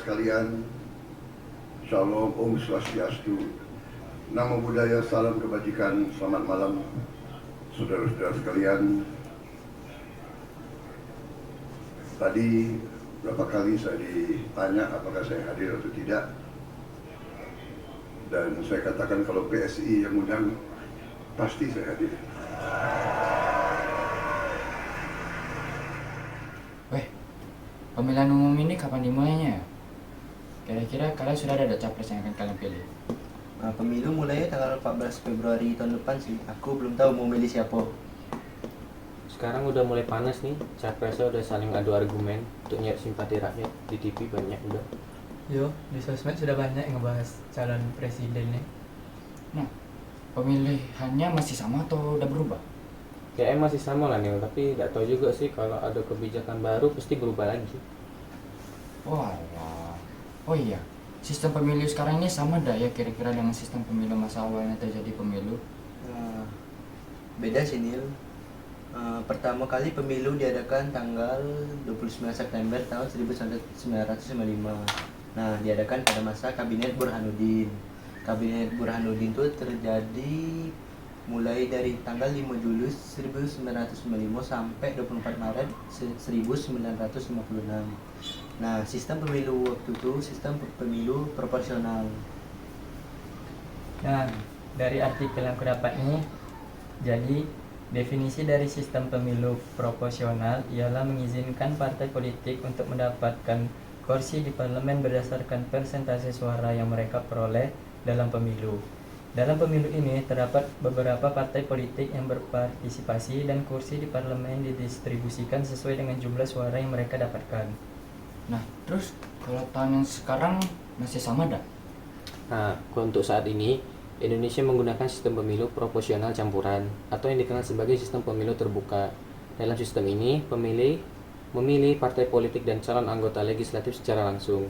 sekalian, Shalom, Om Swastiastu, Namo Buddhaya, salam kebajikan, selamat malam saudara-saudara sekalian. Tadi berapa kali saya ditanya apakah saya hadir atau tidak, dan saya katakan kalau PSI yang undang, pasti saya hadir. Pemilihan umum ini kapan dimulainya? Kira-kira kalian sudah ada capres yang akan kalian pilih? Pemilu mulai tanggal 14 Februari tahun depan sih. Aku belum tahu mau milih siapa. Sekarang udah mulai panas nih, capresnya udah saling adu argumen untuk nyari simpati rakyat. Di TV banyak udah. Yo, di sosmed sudah banyak yang ngebahas calon presidennya. Nah, pemilihannya masih sama atau udah berubah? Kayaknya masih sama lah Nil, tapi nggak tahu juga sih kalau ada kebijakan baru pasti berubah lagi. Walah. Oh iya, sistem pemilu sekarang ini sama dah ya kira-kira dengan sistem pemilu masa awalnya terjadi pemilu? Beda sih Nil. Pertama kali pemilu diadakan tanggal 29 September tahun 1995. Nah, diadakan pada masa Kabinet Burhanuddin. Kabinet Burhanuddin itu terjadi mulai dari tanggal 5 Juli 1995 sampai 24 Maret 1956. Nah, sistem pemilu waktu itu sistem pemilu proporsional. Nah, dari artikel yang kudapat ini, jadi definisi dari sistem pemilu proporsional ialah mengizinkan partai politik untuk mendapatkan kursi di parlemen berdasarkan persentase suara yang mereka peroleh dalam pemilu. Dalam pemilu ini terdapat beberapa partai politik yang berpartisipasi dan kursi di parlemen didistribusikan sesuai dengan jumlah suara yang mereka dapatkan. Nah, terus kalau tahun yang sekarang masih sama dah? Nah, untuk saat ini Indonesia menggunakan sistem pemilu proporsional campuran atau yang dikenal sebagai sistem pemilu terbuka. Dalam sistem ini, pemilih memilih partai politik dan calon anggota legislatif secara langsung.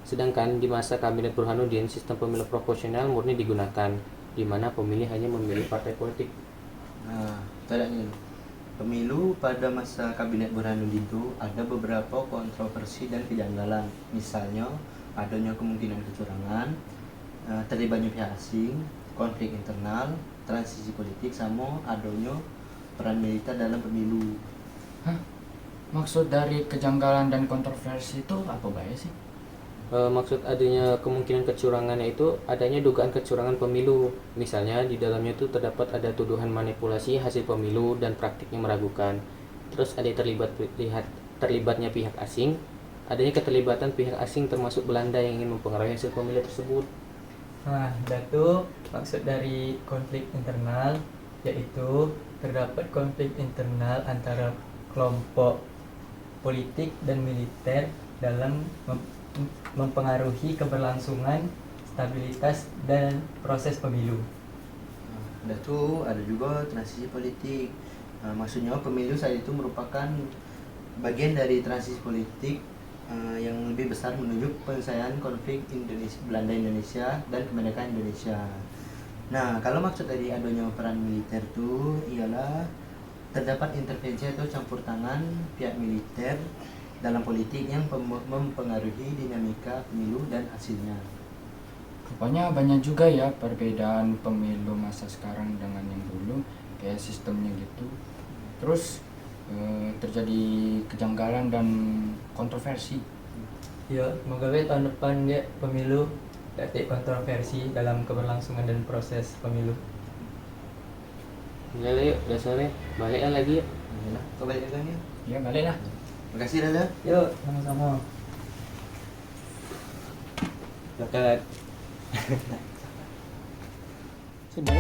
Sedangkan di masa Kabinet Burhanuddin, sistem pemilu proporsional murni digunakan, di mana pemilih hanya memilih partai politik. Nah, caranya pemilu pada masa Kabinet Burhanuddin itu ada beberapa kontroversi dan kejanggalan. Misalnya, adanya kemungkinan kecurangan, terlibatnya pihak asing, konflik internal, transisi politik, sama adanya peran militer dalam pemilu. Hah? Maksud dari kejanggalan dan kontroversi itu apa bahaya sih? Maksud adanya kemungkinan kecurangannya itu adanya dugaan kecurangan pemilu. Misalnya di dalamnya itu terdapat ada tuduhan manipulasi hasil pemilu dan praktiknya meragukan. Terus ada terlibatnya pihak asing, adanya keterlibatan pihak asing termasuk Belanda yang ingin mempengaruhi hasil pemilu tersebut. Nah, itu maksud dari konflik internal, yaitu terdapat konflik internal antara kelompok politik dan militer dalam mempengaruhi keberlangsungan, stabilitas, dan proses pemilu. Ada juga transisi politik. Maksudnya pemilu saat itu merupakan bagian dari transisi politik yang lebih besar menuju penyelesaian konflik Belanda-Indonesia dan kemerdekaan Indonesia. Nah, kalau maksud dari adanya peran militer itu ialah terdapat intervensi atau campur tangan pihak militer dalam politik yang mempengaruhi dinamika pemilu dan hasilnya. Rupanya banyak juga ya perbedaan pemilu masa sekarang dengan yang dulu, kayak sistemnya gitu. Terus terjadi kejanggalan dan kontroversi. Ya, semoga tahun depan dia pemilu tidak kontroversi dalam keberlangsungan dan proses pemilu. Ya yuk, udah sore, baliknya lagi yuk. Kau balik kan ya? Ya balik lah. Makasih Lala. Yuk, sama-sama. Dekat. Sudah.